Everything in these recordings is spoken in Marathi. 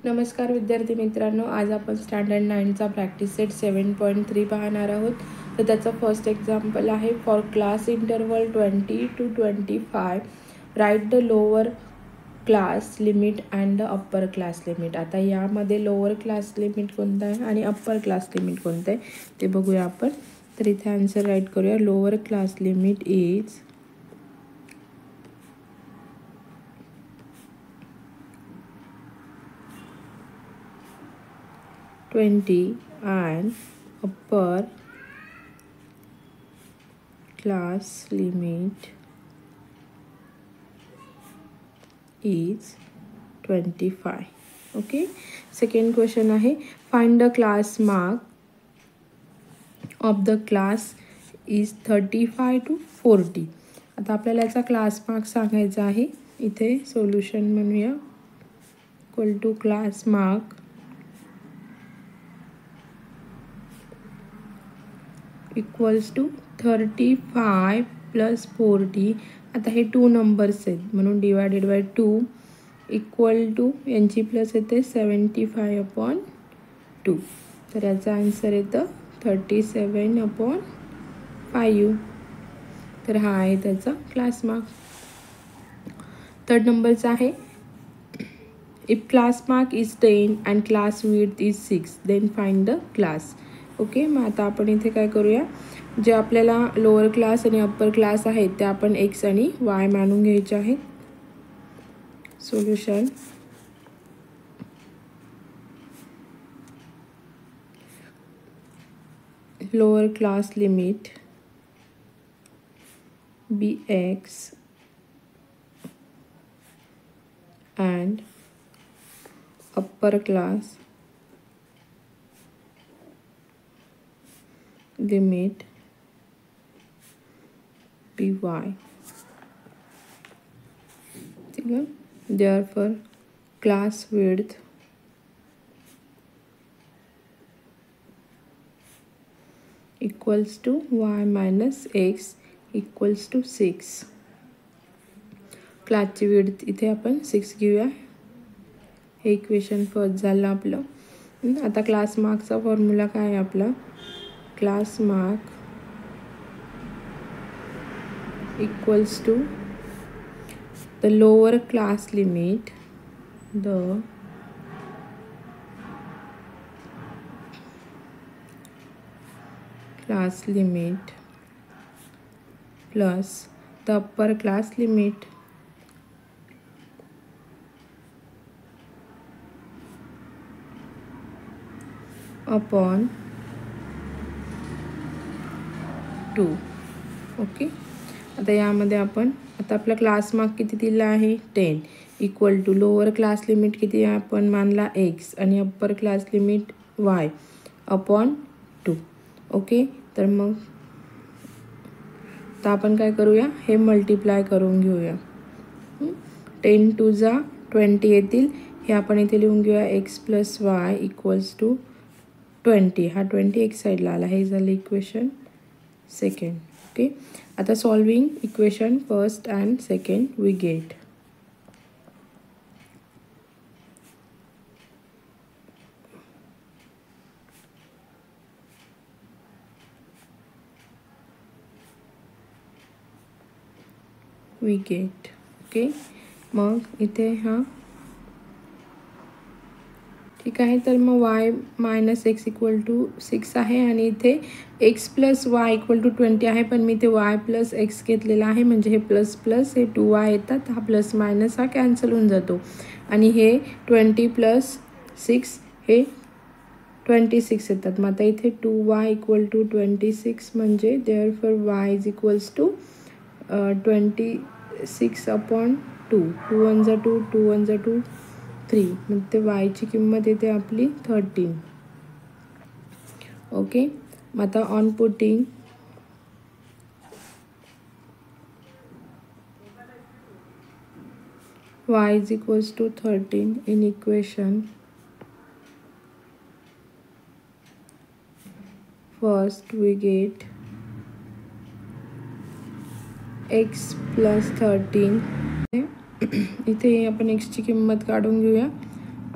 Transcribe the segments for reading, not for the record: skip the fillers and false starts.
नमस्कार विद्यार्थी मित्रांनो, आज आपण स्टँडर्ड 9चा प्रॅक्टिस सेट 7.3 पाहणार आहोत. तर त्याचा फर्स्ट एक्झाम्पल आहे. For class interval 20 to 25 write the lower class limit and the upper class limit. आता यामध्ये लोअर क्लास लिमिट कोणतं आहे आणि अप्पर क्लास लिमिट कोणतं आहे ते बघूया आपण. तर इथे आन्सर राईट करूया. Lower class limit is 20 and upper class limit is 25. Okay. Second question आहे. Find the class mark of the class is 35 to 40. आता आपल्याला याचा क्लास मार्क सांगायचा आहे. इथे सोल्युशन म्हणूया. Equal to class mark equals to 35 plus 40. आता हे 2 नंबर्स आहेत म्हणून डिवायडेड बाय 2 इक्वल टू यांची प्लस येते 75/2. तर याचा आन्सर येतं 37/5. तर हा आहे त्याचा क्लास मार्क. थर्ड नंबरचा आहे. If class mark is 10 and class width is 6 then find the class. Okay. मग आता आपण इथे काय करूया, जे आपल्याला लोअर क्लास आणि अप्पर क्लास आहेत ते आपण एक्स आणि वाय मानून घ्यायचे आहेत. Solution lower class limit bx and upper class limit by. ठीक है. Therefore class width equals to y minus x equals to 6. क्लासची विड्थ इथे आपण 6 घेऊया. हे इक्वेशन फर्स्ट झालं आपलं. आता क्लास मार्कचा फॉर्म्युला काय आहे आपला. Class mark equals to the lower class limit class limit plus the upper class limit upon 2. Okay. आता यामध्ये आपण आता आपला क्लास मार्क किती दिला आहे 10 equal to lower class limit किती आपण मानला x आणि upper class limit y upon 2. Okay. तर मग आता आपण काय करूया, हे मल्टिप्लाय करून घेऊया. 10 टू जा 20 येतील. हे आपण इथे लिहून घेऊया x plus y equals to 20. हा 20 एक साईडला आला. हे झालं इक्वेशन सेकंड. ओके. आता solving equation first and second we get okay. मग इथे हा ठीक आहे. तर मग y minus x equal to 6 आहे आणि इथे x plus y equal to 20 आहे, पण मी इथे y प्लस एक्स घेतलेला आहे म्हणजे हे प्लस प्लस हे 2y येतात. हा प्लस मायनस हा कॅन्सल होऊन जातो आणि हे 20 प्लस 6 हे 26 येतात. मग आता इथे 2y इक्वल टू 26 म्हणजे therefore y is equals to 26/2. 2 1 जा 2 2 1 जा 2 3. मग ते वायची किंमत येते आपली 13. ओके. मग आता on putting y is equals to 13 in equation first we get x plus 13. इथे आपण एक्सची किंमत काढून घेऊया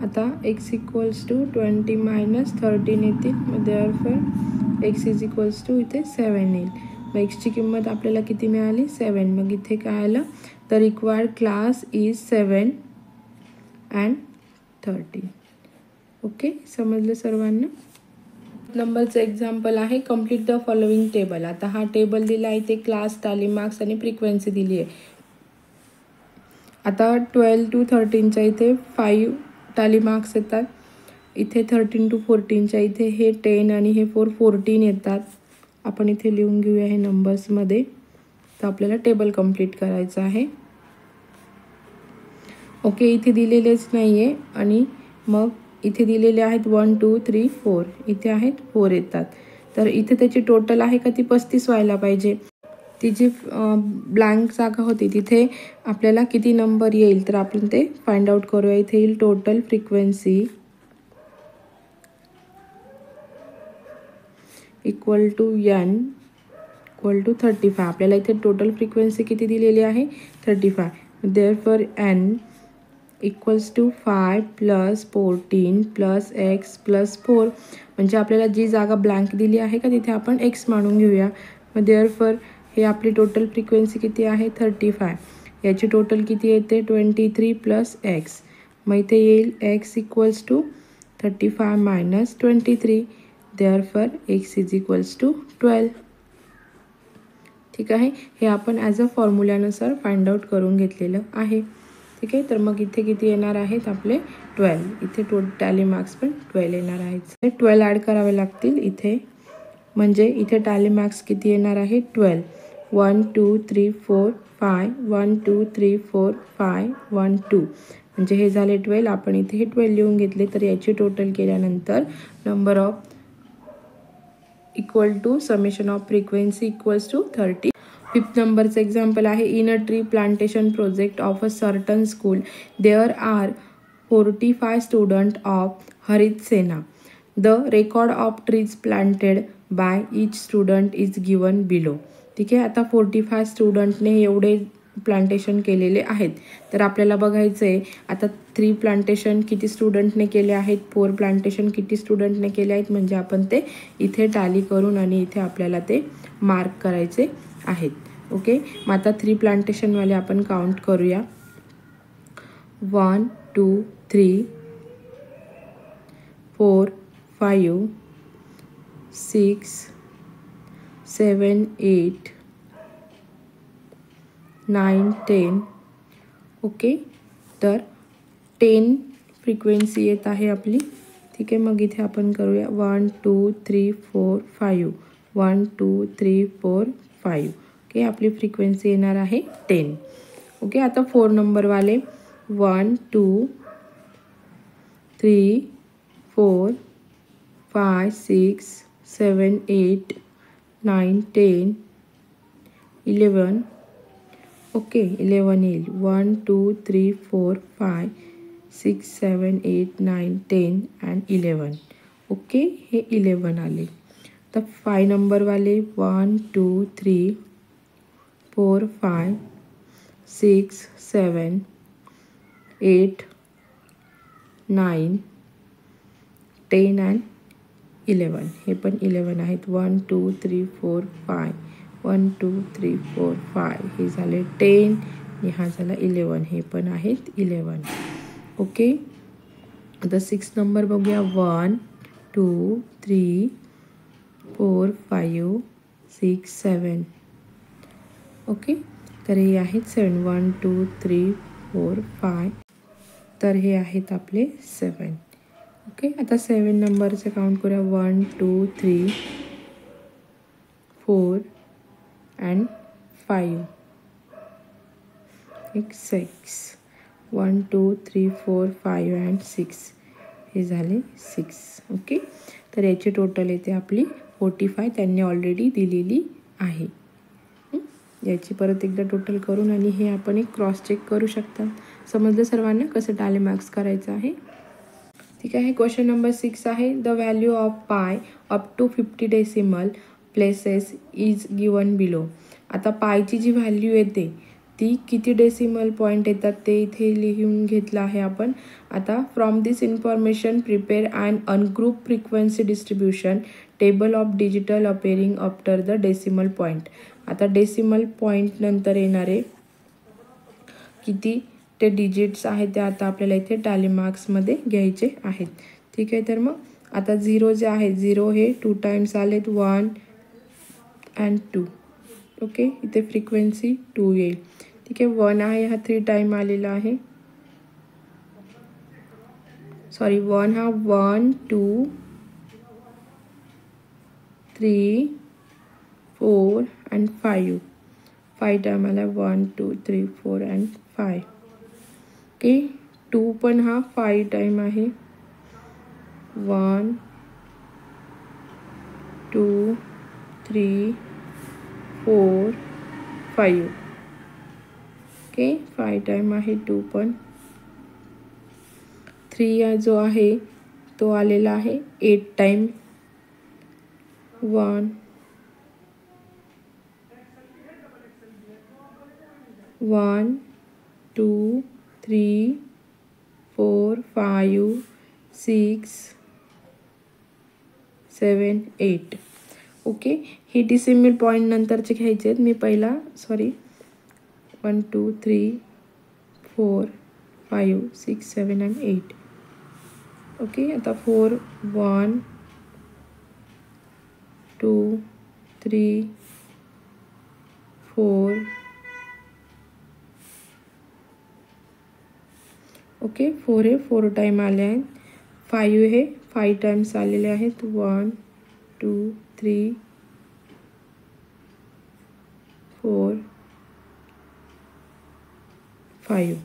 आता x इक्वल्स टू 20 मायनस 13 येतील, मग therefore x is equals to इथे 7 येईल. मग एक्सची किंमत आपल्याला किती मिळाली 7. मग इथे काय आलं, the required class is 7 and 13. Okay, समजलं सर्वांना. नंबरचं एक्झाम्पल आहे कम्प्लीट द फॉलोइंग टेबल. आता हा टेबल दिला आहे, ते क्लास, टॅली मार्क्स आणि फ्रिक्वेन्सी दिली आहे. आता 12 to 13च्या इथे 5 टॅली मार्क्स येतात. इथे 13 to 14च्या इथे हे 10 आणि हे 14 येतात. आपण इथे लिहून घेऊया हे नंबर्समध्ये. तर आपल्याला टेबल कंप्लीट करायचं आहे. ओके, इथे दिलेलेच नाही आहे आणि मग इथे दिलेले आहेत 1 2 3 4, इथे आहेत 4 येतात. तर इथे त्याची टोटल आहे का ती 35 व्हायला पाहिजे. ती जी ब्लँक जागा होती तिथे आपल्याला किती नंबर येईल तर आपण ते फाइंड आउट करूया. इथे येईल total frequency equal to n equal to 35. आपल्याला इथे टोटल फ्रिक्वेन्सी किती दिलेली आहे 35. Therefore n equals to 5 plus 14 plus x plus 4. म्हणजे आपल्याला जी जागा ब्लँक दिली आहे का तिथे आपण x मानून घेऊया. मग देअरफॉर हे आपली टोटल फ्रिक्वेन्सी किती आहे 35. याची टोटल किती येते 23 प्लस x. मग इथे येईल x equals to 35 minus 23. Therefore x is equals to 12. ठीक आहे, हे आपण ॲज अ फॉर्म्युल्यानुसार फाइंड आउट करून घेतलेलं आहे. ठीक आहे, तर मग इथे किती येणार आहेत आपले 12. इथे टॅली मार्क्स पण 12 येणार आहेत. 12 ॲड करावे लागतील इथे. म्हणजे इथे टॅली मार्क्स किती येणार आहे 12. 1 2 3 4 5 1 2 3 4 5 1 2. म्हणजे हे झाले 12. आपण इथे हे 12 लिहून घेतले. तर याची टोटल केल्यानंतर number of equal to summation of frequency equals to 30. 5th नंबरचं एक्झाम्पल आहे in a tree plantation project of a certain school there are 45 student of Harit Sena. The record of trees planted by each student is given below. ठीक आहे, आता 45 स्टुडंटने एवढे प्लांटेशन केलेले आहेत. तर आपल्याला बघायचं आहे आता 3 प्लांटेशन किती स्टुडंटने केले आहेत, 4 प्लांटेशन किती स्टुडंटने केले आहेत. म्हणजे आपण ते इथे टॅली करून आणि इथे आपल्याला ते मार्क करायचे आहेत. ओके, मग आता 3 प्लांटेशनवाले आपण काउंट करूया. 1 2 3 4 5 6 7 8 9 10. ओके, तर 10 फ्रिक्वेन्सी येत आहे आपली. ठीक आहे, मग इथे आपण करूया 1 2 3 4 5 1 2 3 4 5. ओके, आपली फ्रिक्वेन्सी येणार आहे 10. ओके, आता 4 नंबरवाले 1 2 3 4 5 6 7 8 9 10 11. ओके, 11 येईल. 1 2 3 4 5 6 7 8 9 10 अँड 11. ओके, हे 11 आले. तर 5 नंबरवाले 1 2 3 4 5 6 7 8 9 10 अँड 11. हे पण 11 आहेत. 1 2 3 4 5 1 2 3 4 5 हे झाले 10 आणि हा झाला 11. हे पण आहेत 11. ओके, आता 6 नंबर बघूया. 1 2 3 4 5 6 7. ओके, तर हे आहेत 7. 1 2 3 4 5. तर हे आहेत आपले 7. ओके, आता 7 नंबरचं काउंट करूया. 1 2 3 4 अँड 5 6. 1 2 3 4 5 अँड 6 हे झाले 6. ओके, तर याची टोटल येते आपली 45. त्यांनी ऑलरेडी दिलेली आहे. याची परत एकदा टोटल करून आणि हे आपण एक क्रॉस चेक करू शकता. समजलं सर्वांना कसं टॅली मार्क्स करायचं आहे. ठीक आहे, क्वेश्चन नंबर 6 आहे the value of pi up to 50 decimal places is given below. आता पायची जी व्हॅल्यू येते किती डेसिमल पॉईंट येतात ते इथे लिहून घेतलं आहे आपण. आता from this information prepare and ungroup frequency distribution table of digital appearing after the decimal point. आता डेसिमल पॉईंट नंतर येणारे किती ते डिजिट्स आहेत ते आता आपल्याला इथे टॅली मार्क्समध्ये घ्यायचे आहेत. ठीक आहे, तर मग आता 0 जे आहे 0 हे 2 टाइम्स आलेत 1 अँड 2. ओके, इथे फ्रिक्वेन्सी 2 येईल. ठीक आहे, 1 आहे हा 3 टाइम आलेला आहे. सॉरी 1 हा 1 2 3 4 अँड 5 टाइम आला 1 2 3 4 अँड 5. ओके, 2 पण हा 5 टाइम आहे 1 2 3 4 5. ओके, 5 टाइम आहे 2 पण. 3 जो आहे तो आलेला आहे 8 टाइम 1 1 2 3 4 5 6 7 8. ओके, ही डेसिमल पॉईंट नंतरचे घ्यायचे आहेत. मी पहिला 1 2 3 4 5 6 7 अँड 8. ओके, आता 4 1 2 3 4. ओके, 4 हे 4 टाइम आले आहेत. 5 हे 5 टाइम्स आलेले आहेत 1 2 3 4 5.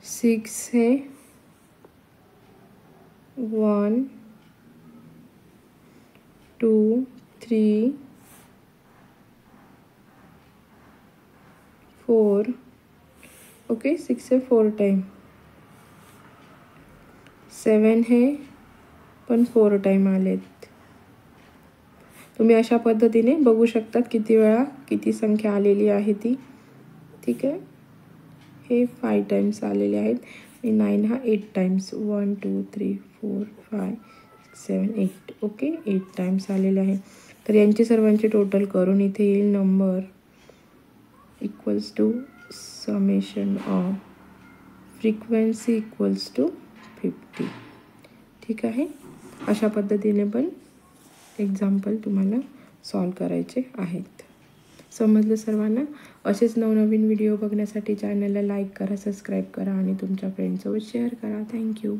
6 है 1 2 3 4. ओके, 6 है 4 टाइम. 7 है पण 4 टाइम आलेत. तुम्ही अशा पद्धतीने बघू शकतात किती वेळा किती संख्या आलेली आहे ती. ठीक आहे, हे 5 टाइम्स आलेले आहेत आणि 9 हा 8 टाइम्स 1 2 3 4 5 6 7 8. ओके, 8 टाइम्स आलेले आहे. तर यांची सर्वांची टोटल करून इथे येईल number equals to summation of frequency equals to 50. ठीक आहे, अशा पद्धतीने पण एक्झाम्पल तुम्हाला सॉल्व करायचे आहेत. समजलं सर्वांना? असेच नवनवीन व्हिडिओ बघण्यासाठी चॅनलला लाईक करा, सबस्क्राईब करा आणि तुमच्या फ्रेंड्ससोबत शेअर करा. थँक्यू.